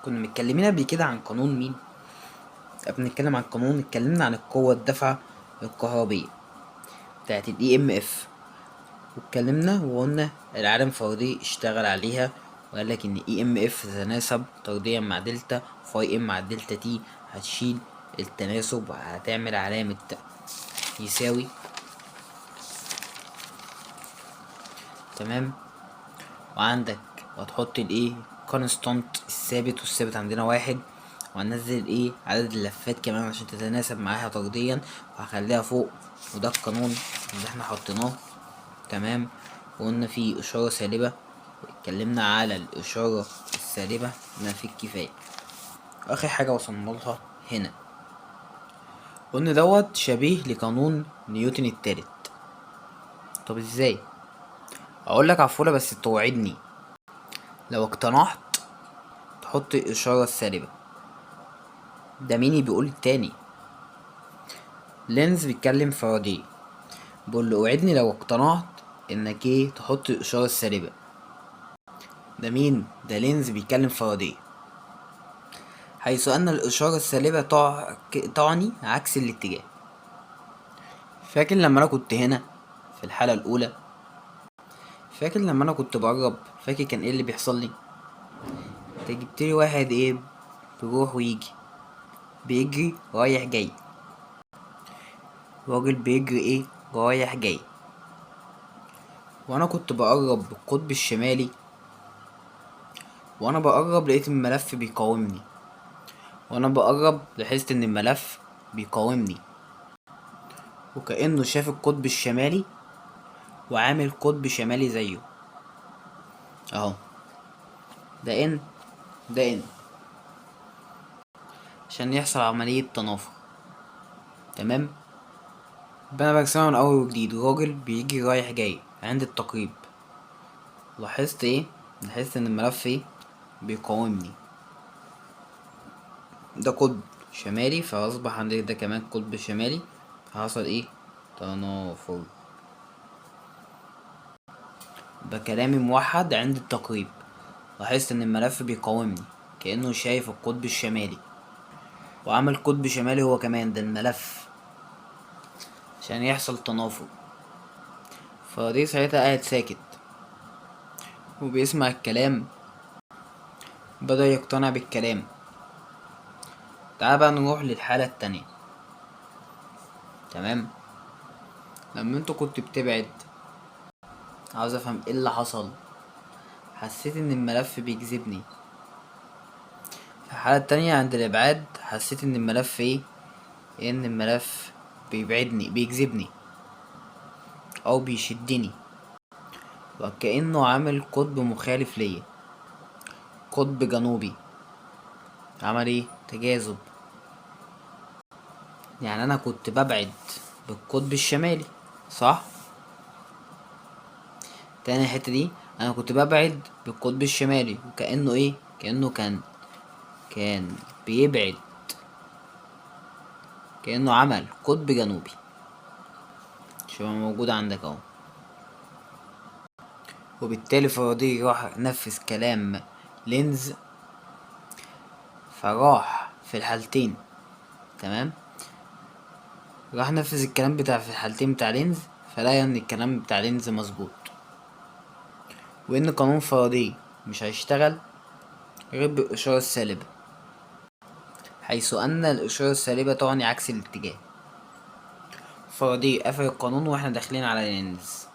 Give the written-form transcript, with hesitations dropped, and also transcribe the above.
كنا متكلمين قبل كده عن قانون مين؟ بنتكلم عن قانون، اتكلمنا عن القوة الدافعة الكهربية بتاعت ال EMF، واتكلمنا وقلنا العالم فاراداي اشتغل عليها وقالك ان EMF تتناسب طرديا مع دلتا فاي ام مع دلتا تي، هتشيل التناسب وهتعمل علامة يساوي. تمام. وعندك وهتحط الايه كونستانت الثابت، والثابت عندنا واحد، وهنزل ايه عدد اللفات كمان عشان تتناسب معاها طرديا، وهخليها فوق. وده القانون اللي احنا حطيناه. تمام. وقلنا فيه اشارة سالبة، اتكلمنا على الاشارة السالبة ما في الكفاية. اخر حاجة وصلنا لها هنا قلنا دوت شبيه لقانون نيوتن التالت. طب ازاي؟ اقولك عفولة بس توعدني لو اقتنعت تحط الاشارة السالبة. ده مين بيقول التاني؟ لينز بيتكلم فاراداي، بقول له اوعدني لو اقتنعت انك تحط الاشارة السالبة. ده مين؟ ده لينز بيتكلم فاراداي، حيث ان الاشارة السالبة تعني عكس الاتجاه. فاكر لما انا كنت هنا في الحالة الاولى؟ فاكر لما انا كنت بقرب؟ فاكر كان ايه اللي بيحصل لي؟ انت جبتلي واحد بيروح ويجي، بيجري رايح جاي، راجل بيجري رايح جاي، وانا كنت بقرب بالقطب الشمالي، وانا بقرب لقيت الملف بيقاومني، وانا بقرب لاحظت ان الملف بيقاومني، وكأنه شاف القطب الشمالي وعامل قطب شمالي زيه اهو. ده ان ده ان عشان يحصل عملية تنافر. تمام. انا برسمها من اول وجديد، راجل بيجي رايح جاي عند التقريب، لاحظت لاحظت ان الملف بيقاومني. ده قطب شمالي، فاصبح عندي ده كمان قطب شمالي، فحصل تنافر. بكلامي موحد عند التقريب، لاحظت ان الملف بيقاومني كأنه شايف القطب الشمالي وعمل قطب شمالي هو كمان ده الملف عشان يحصل تنافر. فدي ساعتها قاعد ساكت وبيسمع الكلام، بدأ يقتنع بالكلام. تعال بقى نروح للحالة التانية. تمام. لما انت كنت بتبعد، عاوز افهم ايه اللي حصل. حسيت ان الملف بيجذبني. في الحالة التانية عند الابعاد حسيت ان الملف ان الملف بيبعدني، بيجذبني او بيشدني، وكأنه عامل قطب مخالف ليا، قطب جنوبي. عمل تجاذب. يعني انا كنت ببعد بالقطب الشمالي، صح؟ تاني الحتة دي، انا كنت ببعد بالقطب الشمالي، وكأنه كأنه كان بيبعد، كأنه عمل قطب جنوبي. شبه موجود عندك اهو. وبالتالي فاراداي راح نفذ كلام لينز، فراح في الحالتين. تمام. راح نفذ الكلام بتاع في الحالتين بتاع لينز، فلقى ان الكلام بتاع لينز مظبوط، وان قانون فاراداي مش هيشتغل غير بالإشارة السالبة، حيث ان الإشارة السالبة تعني عكس الاتجاه. فاراداي قفل القانون واحنا داخلين على لينز.